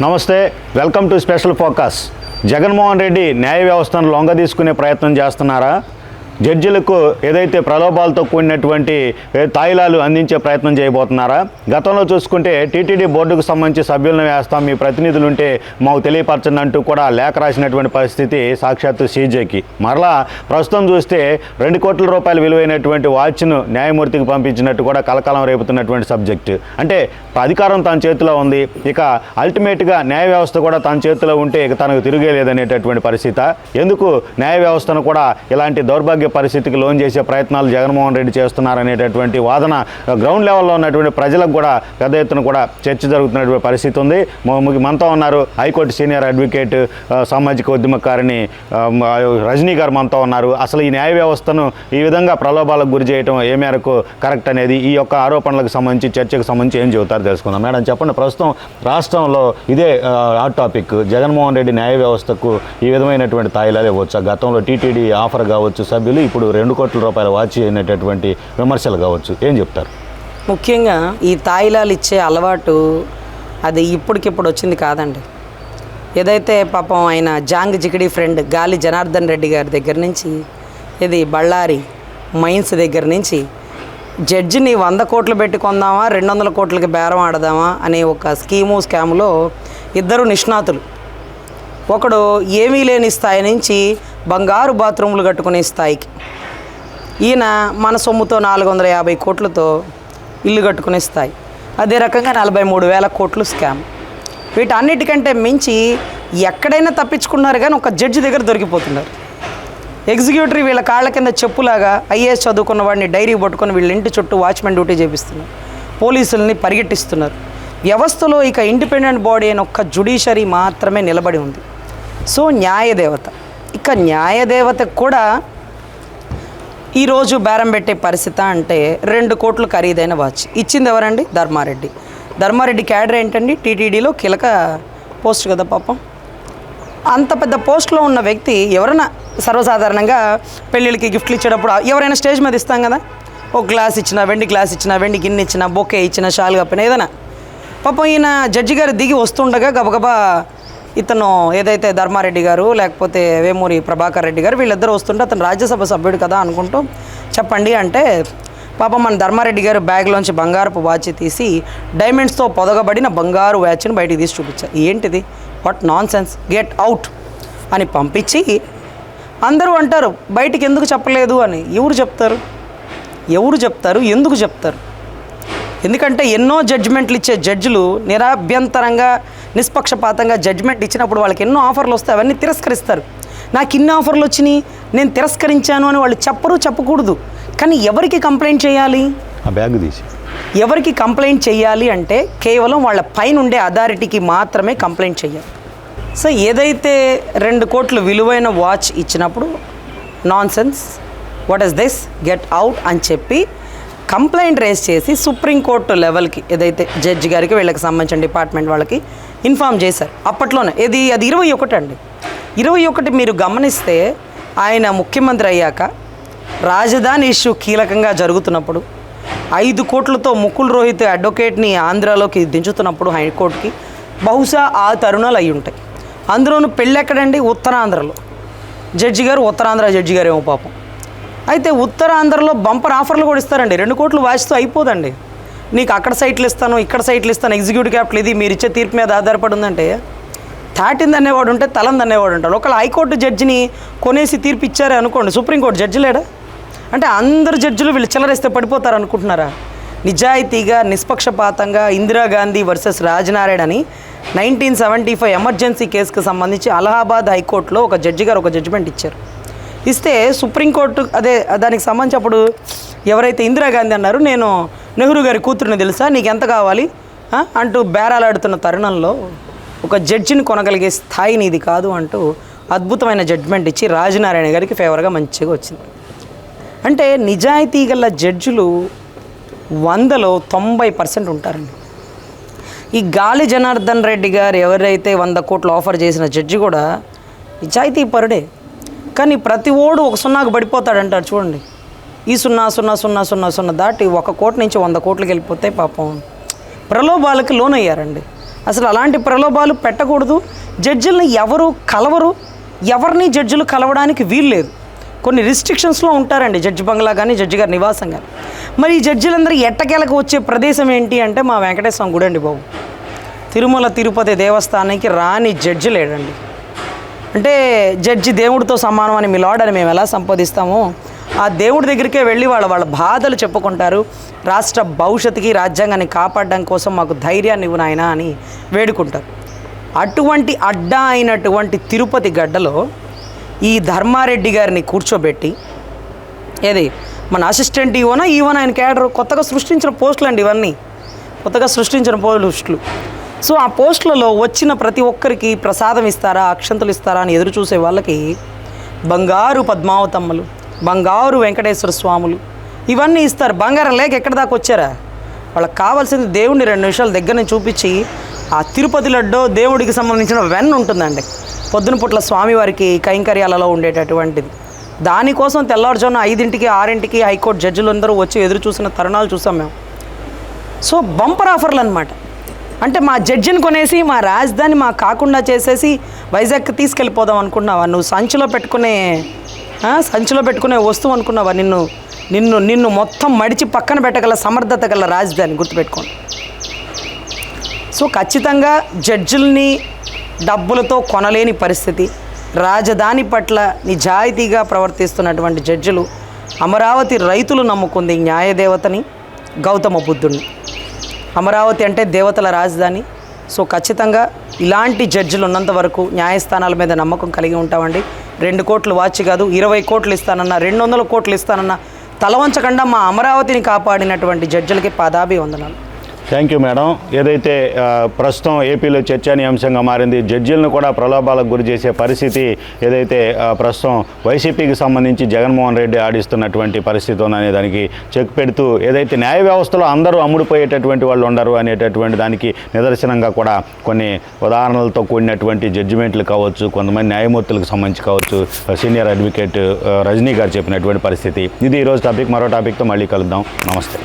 నమస్తే, welcome to special focus. Jaganmohan Reddy న్యాయ వ్యవస్థను లొంగ తీసుకునే ప్రయత్నం చేస్తున్నారా? జడ్జిలకు ఏదైతే ప్రలోభాలతో కూడినటువంటి తాయిలాలు అందించే ప్రయత్నం చేయబోతున్నారా? గతంలో చూసుకుంటే టీటీడీ బోర్డుకు సంబంధించి సభ్యులను వేస్తాం, మీ ప్రతినిధులు ఉంటే మాకు తెలియపరచండి అంటూ కూడా లేఖ రాసినటువంటి పరిస్థితి సాక్షాత్తు సీజేకి. మరలా ప్రస్తుతం చూస్తే 2 కోట్ల రూపాయల విలువైనటువంటి వాచ్ను న్యాయమూర్తికి పంపించినట్టు కూడా కలకలం రేపుతున్నటువంటి సబ్జెక్టు. అంటే అధికారం తన చేతిలో ఉంది, ఇక అల్టిమేట్గా న్యాయ వ్యవస్థ కూడా తన చేతిలో ఉంటే ఇక తనకు తిరిగేలేదనేటటువంటి పరిస్థితి. ఎందుకు న్యాయ వ్యవస్థను కూడా ఇలాంటి దౌర్భాగ్య పరిస్థితికి లోన్ చేసే ప్రయత్నాలు జగన్మోహన్ రెడ్డి చేస్తున్నారనేటటువంటి వాదన గ్రౌండ్ లెవెల్లో ఉన్నటువంటి ప్రజలకు కూడా పెద్ద ఎత్తున కూడా చర్చ జరుగుతున్నటువంటి పరిస్థితి ఉంది. మనతో ఉన్నారు హైకోర్టు సీనియర్ అడ్వకేట్, సామాజిక ఉద్యమకారిణి రజనీ గారు మనతో ఉన్నారు. అసలు ఈ న్యాయ వ్యవస్థను ఈ విధంగా ప్రలోభాలకు గురి చేయడం ఏ మేరకు కరెక్ట్ అనేది, ఈ యొక్క ఆరోపణలకు సంబంధించి చర్చకు సంబంధించి ఏం చెబుతారు తెలుసుకుందాం. మేడం చెప్పండి, ప్రస్తుతం రాష్ట్రంలో ఇదే హాట్ టాపిక్. జగన్మోహన్ రెడ్డి న్యాయ వ్యవస్థకు ఈ విధమైనటువంటి తాయిలాలు ఇవ్వచ్చు. గతంలో టీటీడీ ఆఫర్ కావచ్చు, సభ్యులు ఇప్పుడు 2 కోట్ల రూపాయల వాచ్ అయినటువంటి విమర్శలు కావచ్చు, ఏం చెప్తారు? ముఖ్యంగా ఈ తాయిలాలు ఇచ్చే అలవాటు అది ఇప్పటికిప్పుడు వచ్చింది కాదండి. ఏదైతే పాపం ఆయన జాంగ్ జికిడి ఫ్రెండ్ గాలి జనార్దన్ రెడ్డి గారి దగ్గర నుంచి, ఇది బళ్ళారి మైన్స్ దగ్గర నుంచి జడ్జిని 100 కోట్లు పెట్టి కొందామా 200 కోట్లకి బేరం ఆడదామా అనే ఒక స్కాములో ఇద్దరు నిష్ణాతులు. ఒకడు ఏమీ లేని స్థాయి నుంచి బంగారు బాత్రూములు కట్టుకునే స్థాయికి, ఈయన మన సొమ్ముతో 450 కోట్లతో ఇల్లు కట్టుకునే స్థాయి. అదే రకంగా 43,000 కోట్లు స్కామ్. వీటన్నిటికంటే మించి ఎక్కడైనా తప్పించుకున్నారు కానీ ఒక జడ్జి దగ్గర దొరికిపోతున్నారు. ఎగ్జిక్యూటివ్ వీళ్ళ కాళ్ళ కింద చెప్పులాగా ఐఏఎస్ చదువుకున్న వాడిని డైరీ పట్టుకొని వీళ్ళ ఇంటి చుట్టూ వాచ్మెన్ డ్యూటీ చేపిస్తున్నారు, పోలీసుల్ని పరిగెట్టిస్తున్నారు. వ్యవస్థలో ఇక ఇండిపెండెంట్ బాడీ అయిన ఒక్క జ్యుడిషియరీ మాత్రమే నిలబడి ఉంది. సో న్యాయదేవత, ఇక న్యాయదేవతకు కూడా ఈరోజు బేరం పెట్టే పరిస్థితి. అంటే 2 కోట్లు ఖరీదైన వాచ్ ఇచ్చింది ఎవరండి? ధర్మారెడ్డి క్యాడర్ ఏంటండి? టీటీడీలో కీలక పోస్ట్ కదా పాపం. అంత పెద్ద పోస్ట్లో ఉన్న వ్యక్తి ఎవరైనా సర్వసాధారణంగా పెళ్ళిళ్ళకి గిఫ్ట్లు ఇచ్చేటప్పుడు ఎవరైనా స్టేజ్ మీద ఇస్తాం కదా, ఒక గ్లాస్ ఇచ్చినా, వెండి గ్లాస్ ఇచ్చినా, వెండి గిన్నె ఇచ్చినా, బొకే ఇచ్చినా, షాల్ కప్పినా, ఏదైనా. పాపం ఈయన జడ్జి గారు దిగి వస్తుండగా గబగబా ఇతను ఏదైతే ధర్మారెడ్డి గారు లేకపోతే వేమూరి ప్రభాకర్ రెడ్డి గారు వీళ్ళిద్దరూ వస్తుంటే అతను రాజ్యసభ సభ్యుడు కదా అనుకుంటూ చెప్పండి అంటే పాపం మన ధర్మారెడ్డి గారు బ్యాగ్లోంచి బంగారపు వాచ్ తీసి డైమండ్స్తో పొదగబడిన బంగారు వాచ్ని బయటికి తీసి చూపించారు. ఏంటిది? What non sense, get out అని పంపించి అందరూ అంటారు బయటికి ఎందుకు చెప్పలేదు అని. ఎవరు చెప్తారు? ఎందుకు చెప్తారు? ఎందుకంటే ఎన్నో జడ్జిమెంట్లు ఇచ్చే జడ్జిలు నిరభ్యంతరంగా నిష్పక్షపాతంగా జడ్జిమెంట్ ఇచ్చినప్పుడు వాళ్ళకి ఎన్నో ఆఫర్లు వస్తాయి, అవన్నీ తిరస్కరిస్తారు. నాకు ఇన్ని ఆఫర్లు వచ్చినాయి, నేను తిరస్కరించాను అని వాళ్ళు చెప్పకూడదు. కానీ ఎవరికి కంప్లైంట్ చేయాలి? ఆ బ్యాగ్ తీసి ఎవరికి కంప్లైంట్ చేయాలి అంటే కేవలం వాళ్ళ పైన ఉండే అథారిటీకి మాత్రమే కంప్లైంట్ చేయాలి. సో ఏదైతే 2 కోట్లు విలువైన వాచ్ ఇచ్చినప్పుడు non sense, what is this, get out అని చెప్పి కంప్లైంట్ రేస్ చేసి సుప్రీంకోర్టు లెవెల్కి ఏదైతే జడ్జి గారికి వీళ్ళకి సంబంధించిన డిపార్ట్మెంట్ వాళ్ళకి ఇన్ఫామ్ చేశారు. అప్పట్లోనే అది 21 అండి. 21 మీరు గమనిస్తే ఆయన ముఖ్యమంత్రి అయ్యాక రాజధాని ఇష్యూ కీలకంగా జరుగుతున్నప్పుడు 5 కోట్లతో ముకుల్ రోహిత్ అడ్వకేట్ని ఆంధ్రాలోకి దించుతున్నప్పుడు హైకోర్టుకి బహుశా ఆ తరుణాలు అయి ఉంటాయి. అందులోనూ పెళ్ళి ఎక్కడండి? ఉత్తరాంధ్రలో. జడ్జి గారు ఉత్తరాంధ్ర జడ్జి గారు ఏమో పాపం. అయితే ఉత్తరాంధ్రలో బంపర్ ఆఫర్లు కూడా ఇస్తారండి. 2 కోట్లు వాచ్తో అయిపోదండి. నీకు అక్కడ సైట్లు ఇస్తాను, ఇక్కడ సైట్లు ఇస్తాను, ఎగ్జిక్యూటివ్ క్యాపిటల్ ఇది మీరు ఇచ్చే తీర్పు మీద ఆధారపడి ఉందంటే తాటింది అనేవాడు ఉంటే తలంది అనేవాడు ఉంటాడు. ఒకవేళ హైకోర్టు జడ్జిని కొనేసి తీర్పు ఇచ్చారే అనుకోండి, సుప్రీంకోర్టు జడ్జి లేడా? అంటే అందరు జడ్జిలు వీళ్ళు చిల్లరేస్తే పడిపోతారు అనుకుంటున్నారా? నిజాయితీగా నిష్పక్షపాతంగా ఇందిరాగాంధీ వర్సెస్ రాజనారాయణ అని 1975 ఎమర్జెన్సీ కేసుకు సంబంధించి అలహాబాద్ హైకోర్టులో ఒక జడ్జి గారు ఒక జడ్జిమెంట్ ఇచ్చారు. ఇస్తే సుప్రీంకోర్టు దానికి సంబంధించి అప్పుడు ఎవరైతే ఇందిరాగాంధీ అన్నారు, నేను నెహ్రూ గారి కూతురుని తెలుసా, నీకు ఎంత కావాలి అంటూ బేరాలాడుతున్న తరుణంలో ఒక జడ్జిని కొనగలిగే స్థాయి నీది కాదు అంటూ అద్భుతమైన జడ్జిమెంట్ ఇచ్చి రాజనారాయణ గారికి ఫేవర్గా మంచిగా వచ్చింది. అంటే నిజాయితీ గల జడ్జిలు 100లో 90% ఉంటారండి. ఈ గాలి జనార్దన్ రెడ్డి గారు ఎవరైతే 100 కోట్లు ఆఫర్ చేసిన జడ్జి కూడా నిజాయితీ పరుడే. కానీ ప్రతి ఓడు ఒక సున్నాకు పడిపోతాడంటారు చూడండి. ఈ 0 దాటి 1 కోటి నుంచి 100 కోట్లకి వెళ్ళిపోతే పాపం ప్రలోభాలకి లోనయ్యారండి. అసలు అలాంటి ప్రలోభాలు పెట్టకూడదు. జడ్జిలను ఎవరు కలవరు, ఎవరిని జడ్జిలు కలవడానికి వీల్లేదు. కొన్ని రిస్ట్రిక్షన్స్లో ఉంటారండి జడ్జి బంగ్లా కానీ జడ్జి గారి నివాసం కానీ. మరి ఈ జడ్జిలందరూ ఎట్టకేలకు వచ్చే ప్రదేశం ఏంటి అంటే మా వెంకటేశ్వర గుడి అండి బాబు. తిరుమల తిరుపతి దేవస్థానానికి రాని జడ్జి లేడండి. అంటే జడ్జి దేవుడితో సమానం అని మీ లార్డ్ అని మేము ఎలా సంపాదిస్తామో ఆ దేవుడి దగ్గరికే వెళ్ళి వాళ్ళ బాధలు చెప్పుకుంటారు. రాష్ట్ర భవిష్యత్తుకి రాజ్యాంగాన్ని కాపాడడం కోసం మాకు ధైర్యాన్ని ఇవ్వు నాయనా అని వేడుకుంటారు. అటువంటి అడ్డా అయినటువంటి తిరుపతి గడ్డలో ఈ ధర్మారెడ్డి గారిని కూర్చోబెట్టి ఏది మన అసిస్టెంట్ ఈవోనా ఆయన క్యాడర్ కొత్తగా సృష్టించిన పోస్టులు అండి ఇవన్నీ, కొత్తగా సృష్టించిన పోస్టులు. సో ఆ పోస్టులలో వచ్చిన ప్రతి ఒక్కరికి ప్రసాదం ఇస్తారా, అక్షంతలు ఇస్తారా అని ఎదురు చూసే వాళ్ళకి బంగారు పద్మావతమ్మలు, బంగారు వెంకటేశ్వర స్వాములు ఇవన్నీ ఇస్తారు. బంగారం లేక ఎక్కడి దాకా వచ్చారా? వాళ్ళకి కావాల్సింది దేవుడిని 2 నిమిషాల దగ్గర నుంచి చూపించి ఆ తిరుపతి లడ్డో దేవుడికి సంబంధించిన వెన్న ఉంటుందండి పొద్దున పుట్ల స్వామివారికి కైంకర్యాలలో ఉండేటటువంటిది. దానికోసం తెల్లవారుజామున 5ంటికి 6ంటికి హైకోర్టు జడ్జిలు అందరూ వచ్చి ఎదురు చూసిన తరుణాలు చూసాం మేము. సో బంపర్ ఆఫర్లు అనమాట. అంటే మా జడ్జిని కొనేసి మా రాజధాని మా కాకుండా చేసేసి వైజాగ్కి తీసుకెళ్ళిపోదాం అనుకున్నావా? నువ్వు సంచిలో పెట్టుకునే వస్తువు అనుకున్నావా? నిన్ను మొత్తం మడిచి పక్కన పెట్టగల సమర్థత గల రాజధాని గుర్తుపెట్టుకోండి. సో ఖచ్చితంగా జడ్జిల్ని డబ్బులతో కొనలేని పరిస్థితి. రాజధాని పట్ల నిజాయితీగా ప్రవర్తిస్తున్నటువంటి జడ్జిలు, అమరావతి రైతులు నమ్ముకుంది న్యాయదేవతని, గౌతమ బుద్ధుడిని. అమరావతి అంటే దేవతల రాజధాని. సో ఖచ్చితంగా ఇలాంటి జడ్జిలు ఉన్నంత వరకు న్యాయస్థానాల మీద నమ్మకం కలిగి ఉంటామండి. 2 కోట్లు వాచ్ కాదు, 20 కోట్లు ఇస్తానన్నా, 200 కోట్లు ఇస్తానన్నా తలవంచకుండా మా అమరావతిని కాపాడినటువంటి జడ్జిలకి పాదాభివందనాలు. Thank you madam. ఏదైతే ప్రస్తుతం ఏపీలో చర్చనీయాంశంగా మారింది, జడ్జీలను కూడా ప్రలోభాలకు గురి చేసే పరిస్థితి ఏదైతే ప్రస్తుతం వైసీపీకి సంబంధించి జగన్మోహన్ రెడ్డి ఆడిస్తున్నటువంటి పరిస్థితి ఉందనే దానికి చెక్ పెడుతూ ఏదైతే న్యాయ వ్యవస్థలో అందరూ అమ్ముడుపోయేటటువంటి వాళ్ళు ఉండరు అనేటటువంటి దానికి నిదర్శనంగా కూడా కొన్ని ఉదాహరణలతో కూడినటువంటి జడ్జిమెంట్లు కావచ్చు, కొంతమంది న్యాయమూర్తులకు సంబంధించి కావచ్చు, సీనియర్ అడ్వకేట్ రజనీ గారు చెప్పినటువంటి పరిస్థితి. ఇది ఈరోజు టాపిక్. మరో టాపిక్తో మళ్ళీ కలుద్దాం. నమస్తే.